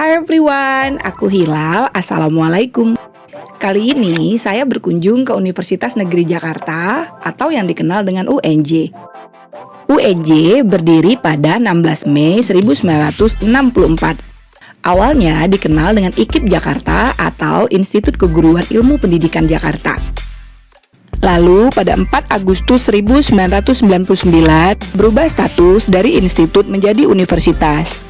Hai everyone, aku Hilal. Assalamualaikum. Kali ini saya berkunjung ke Universitas Negeri Jakarta atau yang dikenal dengan UNJ. UNJ berdiri pada 16 Mei 1964. Awalnya dikenal dengan IKIP Jakarta atau Institut Keguruan Ilmu Pendidikan Jakarta. Lalu pada 4 Agustus 1999 berubah status dari institut menjadi universitas.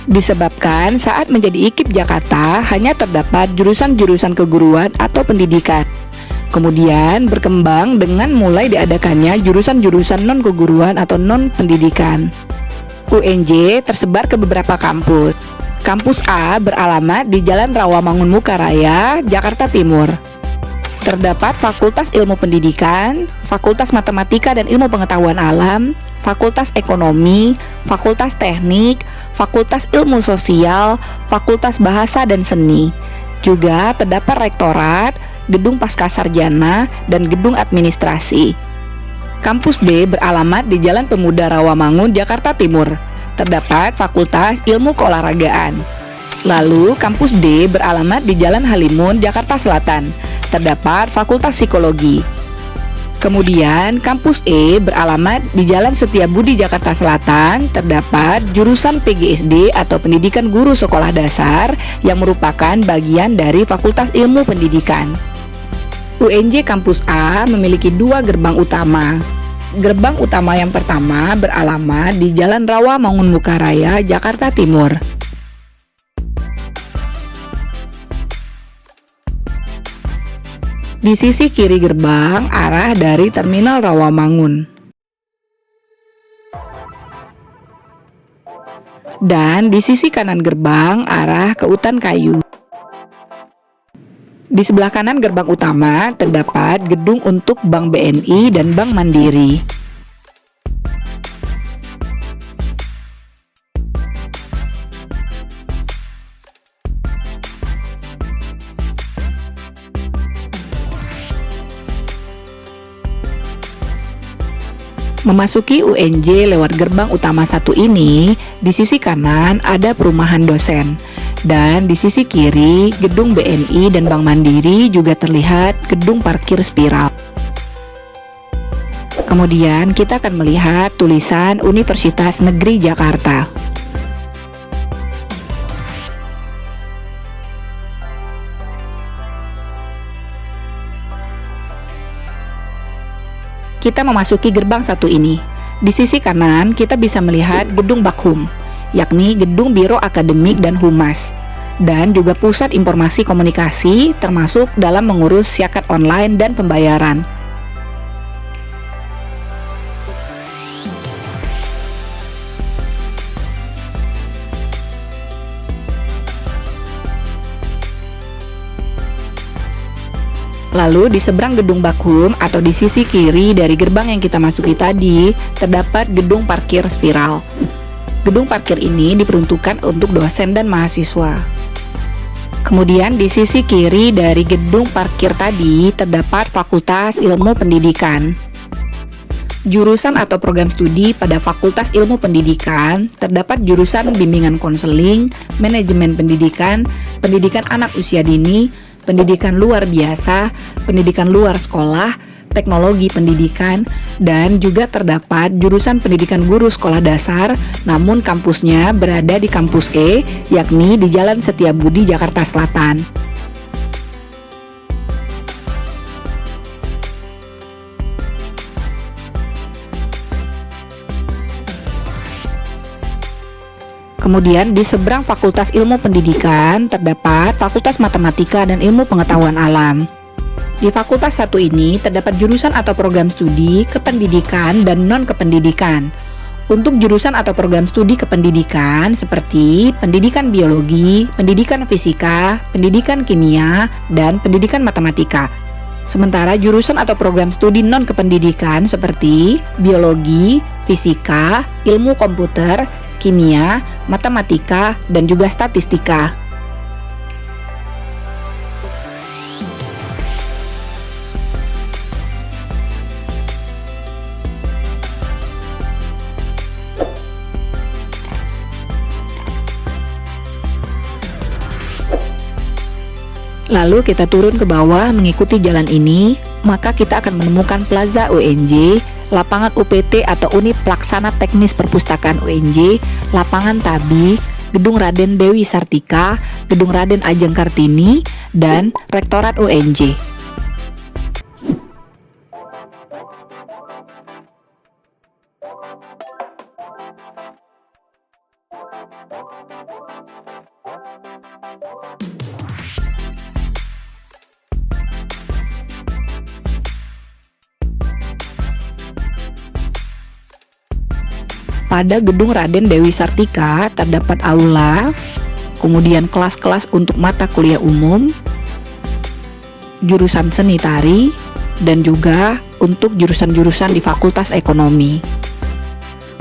Disebabkan saat menjadi IKIP Jakarta hanya terdapat jurusan-jurusan keguruan atau pendidikan. Kemudian berkembang dengan mulai diadakannya jurusan-jurusan non-keguruan atau non-pendidikan. UNJ tersebar ke beberapa kampus. Kampus A beralamat di Jalan Rawamangun Mukaraya, Jakarta Timur. Terdapat Fakultas Ilmu Pendidikan, Fakultas Matematika dan Ilmu Pengetahuan Alam, Fakultas Ekonomi, Fakultas Teknik, Fakultas Ilmu Sosial, Fakultas Bahasa dan Seni. Juga terdapat Rektorat, Gedung Pascasarjana, dan Gedung Administrasi. Kampus B beralamat di Jalan Pemuda Rawamangun, Jakarta Timur. Terdapat Fakultas Ilmu Keolahragaan. Lalu Kampus D beralamat di Jalan Halimun, Jakarta Selatan. Terdapat Fakultas Psikologi. Kemudian Kampus E beralamat di Jalan Setiabudi, Jakarta Selatan. Terdapat jurusan PGSD atau Pendidikan Guru Sekolah Dasar yang merupakan bagian dari Fakultas Ilmu Pendidikan. UNJ Kampus A memiliki 2 gerbang utama. Gerbang utama yang pertama beralamat di Jalan Rawamangun Mukaraya, Jakarta Timur. Di sisi kiri gerbang arah dari Terminal Rawamangun. Dan di sisi kanan gerbang arah ke Utan Kayu. Di sebelah kanan gerbang utama terdapat gedung untuk Bank BNI dan Bank Mandiri. Memasuki UNJ lewat gerbang utama 1 ini, di sisi kanan ada perumahan dosen. Dan di sisi kiri, gedung BNI dan Bank Mandiri juga terlihat gedung parkir spiral. Kemudian kita akan melihat tulisan Universitas Negeri Jakarta. Kita memasuki gerbang 1 ini. Di sisi kanan kita bisa melihat gedung Bakhum, yakni gedung Biro Akademik dan Humas, dan juga pusat informasi komunikasi termasuk dalam mengurus syakat online dan pembayaran. Lalu di seberang gedung Bakhum atau di sisi kiri dari gerbang yang kita masuki tadi, terdapat gedung parkir spiral. Gedung parkir ini diperuntukkan untuk dosen dan mahasiswa. Kemudian di sisi kiri dari gedung parkir tadi terdapat Fakultas Ilmu Pendidikan. Jurusan atau program studi pada Fakultas Ilmu Pendidikan terdapat jurusan bimbingan konseling, manajemen pendidikan, pendidikan anak usia dini, pendidikan luar biasa, pendidikan luar sekolah, teknologi pendidikan, dan juga terdapat jurusan pendidikan guru sekolah dasar, namun kampusnya berada di Kampus E, yakni di Jalan Setiabudi, Jakarta Selatan. Kemudian di seberang Fakultas Ilmu Pendidikan terdapat Fakultas Matematika dan Ilmu Pengetahuan Alam. Di Fakultas 1 ini terdapat jurusan atau program studi kependidikan dan non-kependidikan. Untuk jurusan atau program studi kependidikan seperti pendidikan biologi, pendidikan fisika, pendidikan kimia, dan pendidikan matematika. Sementara jurusan atau program studi non-kependidikan seperti biologi, fisika, ilmu komputer, kimia, matematika, dan juga statistika. Lalu kita turun ke bawah mengikuti jalan ini, maka kita akan menemukan Plaza UNJ, lapangan UPT atau Unit Pelaksana Teknis Perpustakaan UNJ, lapangan Tabi, Gedung Raden Dewi Sartika, Gedung Raden Ajeng Kartini, dan Rektorat UNJ. Pada Gedung Raden Dewi Sartika terdapat aula, kemudian kelas-kelas untuk mata kuliah umum, jurusan seni tari, dan juga untuk jurusan-jurusan di Fakultas Ekonomi.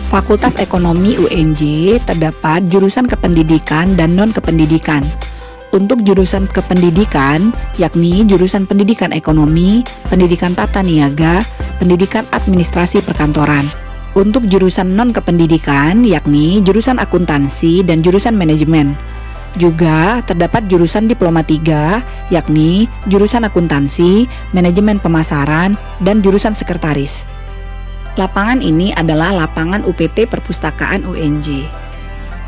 Fakultas Ekonomi UNJ terdapat jurusan kependidikan dan non-kependidikan. Untuk jurusan kependidikan, yakni jurusan pendidikan ekonomi, pendidikan tata niaga, pendidikan administrasi perkantoran. Untuk jurusan non-kependidikan, yakni jurusan akuntansi dan jurusan manajemen. Juga terdapat jurusan Diploma 3, yakni jurusan akuntansi, manajemen pemasaran, dan jurusan sekretaris. Lapangan ini adalah lapangan UPT Perpustakaan UNJ.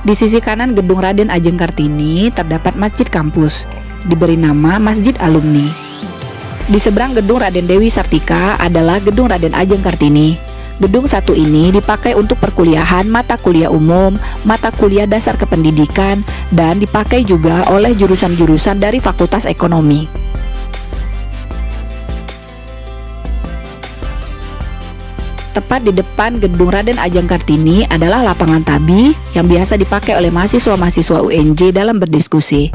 Di sisi kanan Gedung Raden Ajeng Kartini terdapat Masjid Kampus, diberi nama Masjid Alumni. Di seberang Gedung Raden Dewi Sartika adalah Gedung Raden Ajeng Kartini. Gedung satu ini dipakai untuk perkuliahan mata kuliah umum, mata kuliah dasar kependidikan, dan dipakai juga oleh jurusan-jurusan dari Fakultas Ekonomi. Tepat di depan Gedung Raden Ajeng Kartini adalah lapangan Tabi yang biasa dipakai oleh mahasiswa-mahasiswa UNJ dalam berdiskusi.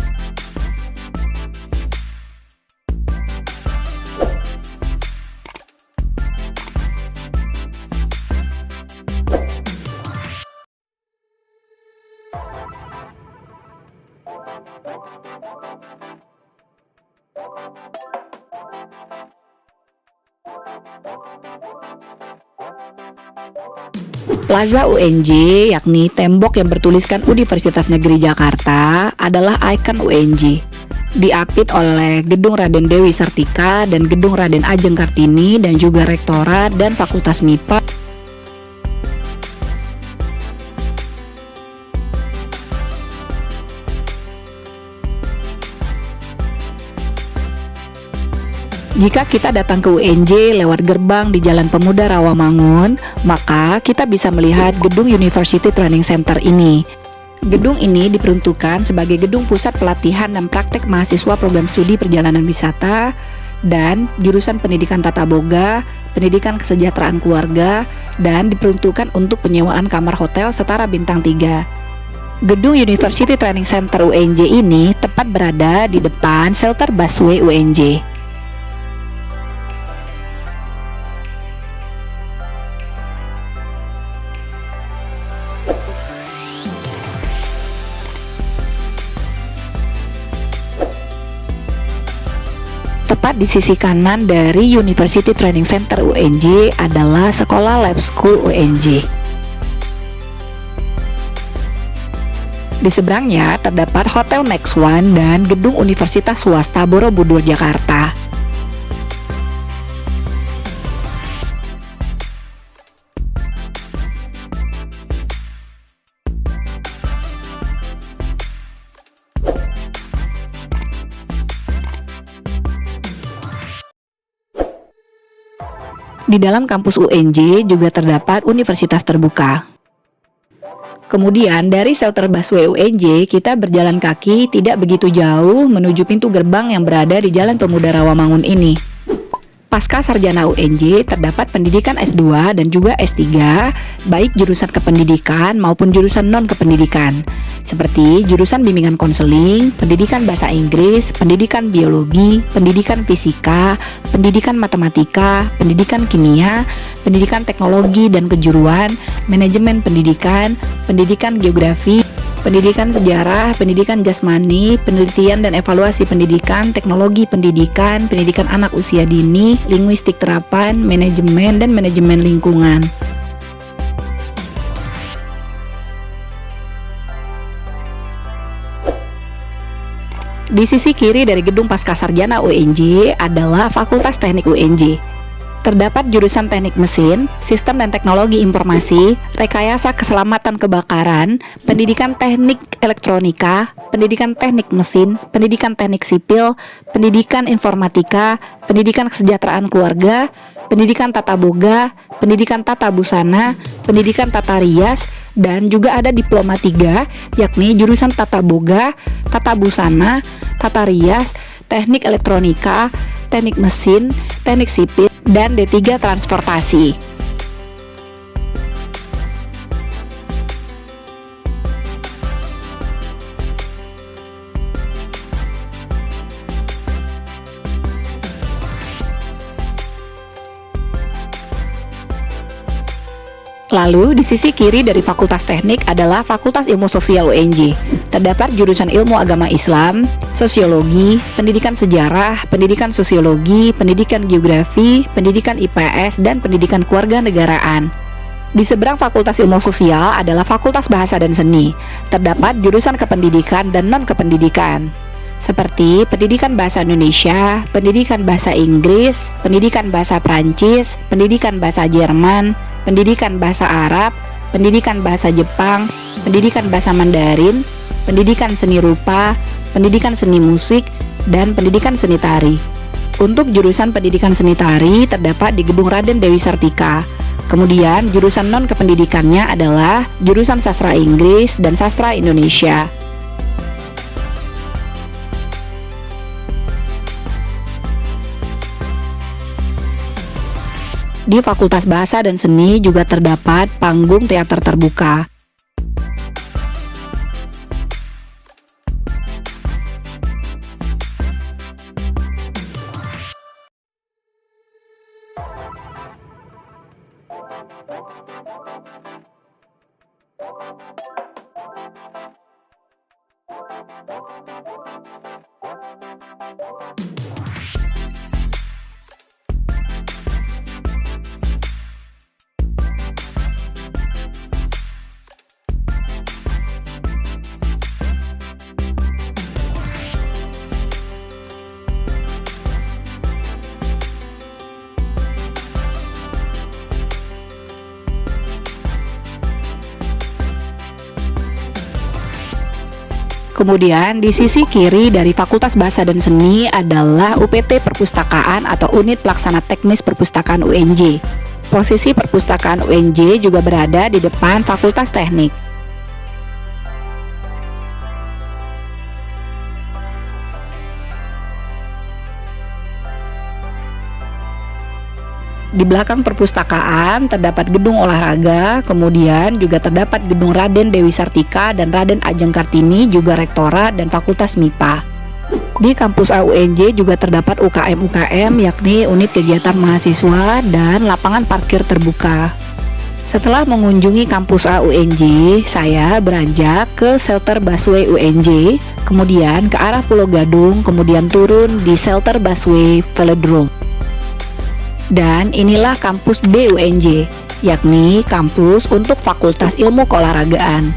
Plaza UNJ, yakni tembok yang bertuliskan Universitas Negeri Jakarta, adalah ikon UNJ. Diapit oleh Gedung Raden Dewi Sartika dan Gedung Raden Ajeng Kartini dan juga Rektorat dan Fakultas MIPA. Jika kita datang ke UNJ lewat gerbang di Jalan Pemuda Rawamangun, maka kita bisa melihat Gedung University Training Center ini. Gedung ini diperuntukkan sebagai gedung pusat pelatihan dan praktek mahasiswa program studi perjalanan wisata dan jurusan pendidikan tata boga, pendidikan kesejahteraan keluarga, dan diperuntukkan untuk penyewaan kamar hotel setara bintang 3. Gedung University Training Center UNJ ini tepat berada di depan shelter busway UNJ. Tepat di sisi kanan dari University Training Center UNJ adalah Sekolah Lab School UNJ. Di seberangnya terdapat Hotel Next One dan Gedung Universitas Swasta Borobudur Jakarta. Di dalam kampus UNJ juga terdapat universitas terbuka. Kemudian dari shelter busway UNJ kita berjalan kaki tidak begitu jauh menuju pintu gerbang yang berada di Jalan Pemuda Rawamangun ini. Pasca sarjana UNJ terdapat pendidikan S2 dan juga S3, baik jurusan kependidikan maupun jurusan non-kependidikan, seperti jurusan bimbingan konseling, pendidikan bahasa Inggris, pendidikan biologi, pendidikan fisika, pendidikan matematika, pendidikan kimia, pendidikan teknologi dan kejuruan, manajemen pendidikan, pendidikan geografi, pendidikan sejarah, pendidikan jasmani, penelitian dan evaluasi pendidikan, teknologi pendidikan, pendidikan anak usia dini, linguistik terapan, manajemen, dan manajemen lingkungan. Di sisi kiri dari gedung Pascasarjana UNJ adalah Fakultas Teknik UNJ. Terdapat jurusan Teknik Mesin, Sistem dan Teknologi Informasi, Rekayasa Keselamatan Kebakaran, Pendidikan Teknik Elektronika, Pendidikan Teknik Mesin, Pendidikan Teknik Sipil, Pendidikan Informatika, Pendidikan Kesejahteraan Keluarga, Pendidikan Tata Boga, Pendidikan Tata Busana, Pendidikan Tata Rias, dan juga ada Diploma 3, yakni jurusan Tata Boga, Tata Busana, Tata Rias, Teknik Elektronika, Teknik Mesin, Teknik Sipil, dan D3 Transportasi. Lalu di sisi kiri dari Fakultas Teknik adalah Fakultas Ilmu Sosial UNJ. Terdapat jurusan Ilmu Agama Islam, Sosiologi, Pendidikan Sejarah, Pendidikan Sosiologi, Pendidikan Geografi, Pendidikan IPS, dan Pendidikan Kewarganegaraan. Di seberang Fakultas Ilmu Sosial adalah Fakultas Bahasa dan Seni. Terdapat jurusan Kependidikan dan Non-Kependidikan, seperti Pendidikan Bahasa Indonesia, Pendidikan Bahasa Inggris, Pendidikan Bahasa Prancis, Pendidikan Bahasa Jerman, Pendidikan Bahasa Arab, Pendidikan Bahasa Jepang, Pendidikan Bahasa Mandarin, Pendidikan Seni Rupa, Pendidikan Seni Musik, dan Pendidikan Seni Tari. Untuk jurusan Pendidikan Seni Tari terdapat di Gedung Raden Dewi Sartika. Kemudian jurusan non-kependidikannya adalah jurusan Sastra Inggris dan Sastra Indonesia. Di Fakultas Bahasa dan Seni juga terdapat panggung teater terbuka. Kemudian di sisi kiri dari Fakultas Bahasa dan Seni adalah UPT Perpustakaan atau Unit Pelaksana Teknis Perpustakaan UNJ. Posisi Perpustakaan UNJ juga berada di depan Fakultas Teknik. Di belakang perpustakaan terdapat gedung olahraga, kemudian juga terdapat gedung Raden Dewi Sartika dan Raden Ajeng Kartini, juga rektorat dan Fakultas MIPA. Di kampus AUNJ juga terdapat UKM-UKM, yakni unit kegiatan mahasiswa dan lapangan parkir terbuka. Setelah mengunjungi kampus AUNJ, saya beranjak ke shelter busway UNJ, kemudian ke arah Pulau Gadung, kemudian turun di shelter busway Velodrome. Dan inilah kampus B UNJ, yakni kampus untuk Fakultas Ilmu Keolahragaan.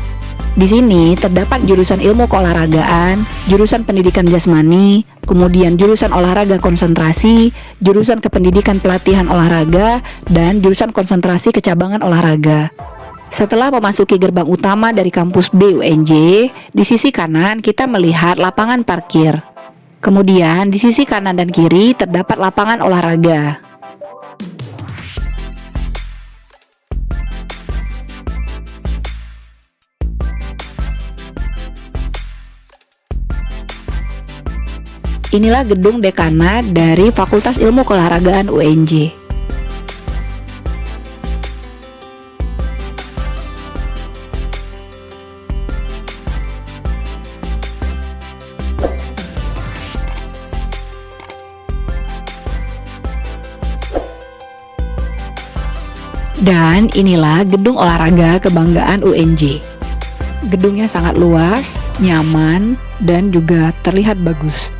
Di sini terdapat jurusan Ilmu Keolahragaan, jurusan Pendidikan Jasmani, kemudian jurusan Olahraga Konsentrasi, jurusan Kependidikan Pelatihan Olahraga, dan jurusan Konsentrasi Kecabangan Olahraga. Setelah memasuki gerbang utama dari kampus B UNJ, di sisi kanan kita melihat lapangan parkir. Kemudian di sisi kanan dan kiri terdapat lapangan olahraga. Inilah gedung dekanat dari Fakultas Ilmu Keolahragaan UNJ. Dan inilah gedung olahraga kebanggaan UNJ. Gedungnya sangat luas, nyaman, dan juga terlihat bagus.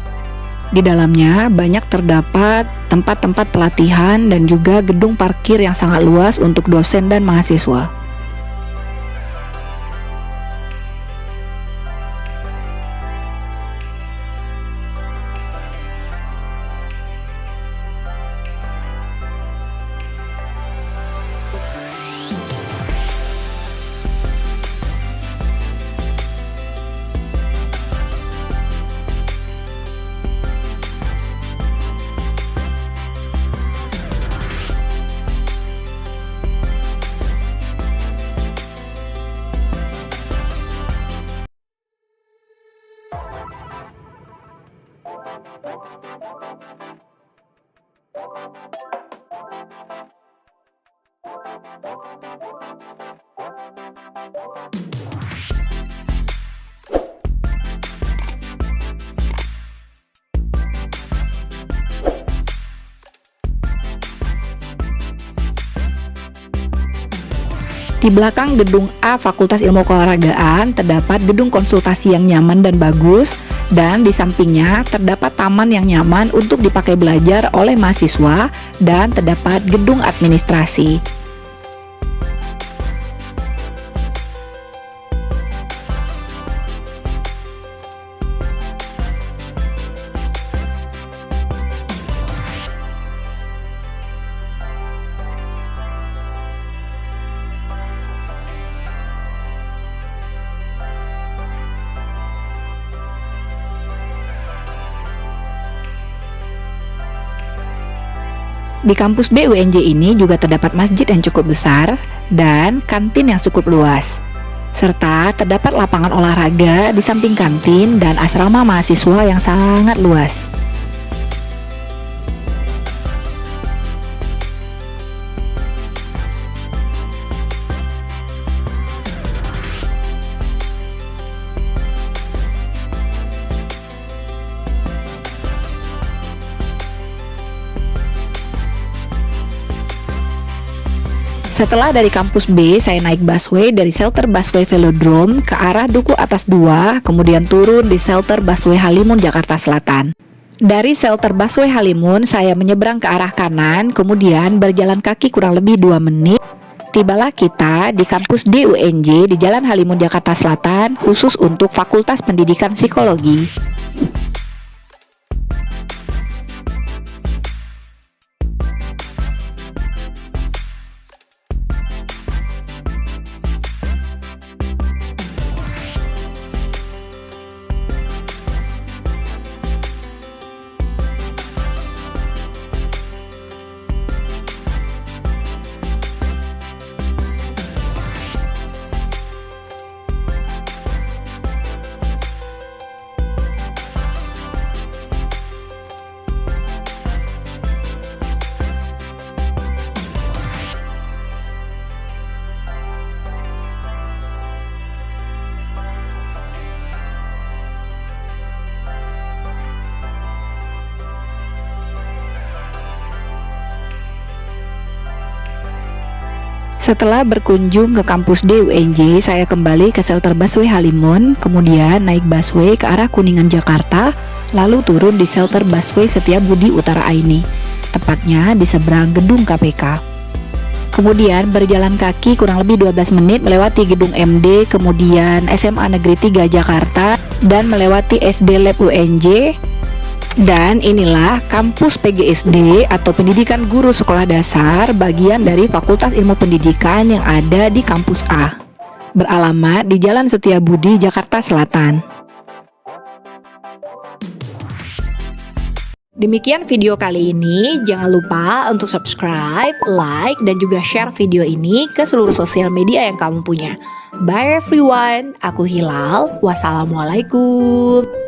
Di dalamnya banyak terdapat tempat-tempat pelatihan dan juga gedung parkir yang sangat luas untuk dosen dan mahasiswa. Di belakang gedung A Fakultas Ilmu Keolahragaan terdapat gedung konsultasi yang nyaman dan bagus, dan di sampingnya terdapat taman yang nyaman untuk dipakai belajar oleh mahasiswa dan terdapat gedung administrasi. Di kampus B UNJ ini juga terdapat masjid yang cukup besar dan kantin yang cukup luas, serta terdapat lapangan olahraga di samping kantin dan asrama mahasiswa yang sangat luas. Setelah dari kampus B, saya naik busway dari shelter busway Velodrome ke arah Duku Atas 2, kemudian turun di shelter busway Halimun, Jakarta Selatan. Dari shelter busway Halimun, saya menyeberang ke arah kanan, kemudian berjalan kaki kurang lebih 2 menit. Tibalah kita di kampus D UNJ di Jalan Halimun, Jakarta Selatan, khusus untuk Fakultas Pendidikan Psikologi. Setelah berkunjung ke kampus D UNJ, saya kembali ke shelter busway Halimun, kemudian naik busway ke arah Kuningan, Jakarta, lalu turun di shelter busway Setiabudi Utara Aini, tepatnya di seberang gedung KPK. Kemudian berjalan kaki kurang lebih 12 menit melewati gedung MD, kemudian SMA Negeri 3 Jakarta, dan melewati SD Lab UNJ. Dan inilah kampus PGSD atau Pendidikan Guru Sekolah Dasar, bagian dari Fakultas Ilmu Pendidikan yang ada di kampus A, beralamat di Jalan Setiabudi, Jakarta Selatan. Demikian video kali ini. Jangan lupa untuk subscribe, like, dan juga share video ini ke seluruh sosial media yang kamu punya. Bye everyone, aku Hilal. Wassalamualaikum.